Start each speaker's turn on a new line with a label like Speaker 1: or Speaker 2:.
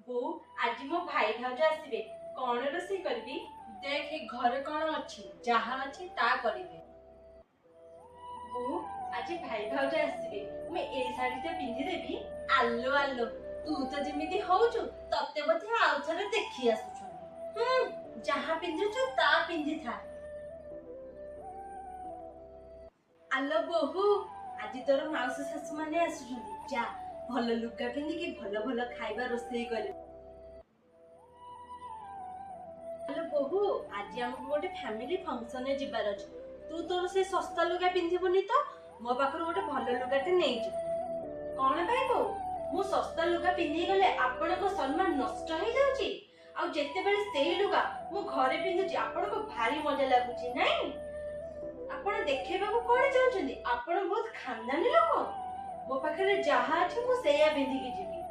Speaker 1: ବୋଉ आज मो भाई भाउज आसबे कौन रोषे करबी देख घरे कौन अच्छी जहा अच्छी ता करिवे बोऊ आज भाई भाउज आसबे मैं ए साड़ी ते पिंधि देबी आलो आलो तू तो जेमिति होउछु तते बथे आउ थरे देखि आसुछन जहा पिंधुछु ता पिंधि था आलो बोहू आज तोर माउसी सासु माने आसुछन जा भल लुगा पिंधि कि भल भल खाइबा रोषे करे हेलो बोहू आज हमको गोटे फैमिली फंक्शन जिबार अछि तू तोर से सस्ता लुगा पिंधिबुनी तो मो पाखरु गोटे भल लुगाटे नै जी कोन भाई को मु सस्ता लुगा पिंधि गले आपण को सम्मान नष्ट हो जाउची आ जेते बेले सेही लुगा मु घरे पिंधुची आपण को भारी मजा लागुची नै आपण देखेबा को कोन चाहउछंदी आपण बहुत खानदानी लोक मो पाखरे जहा अछि मु सेया पिंधि के जीवी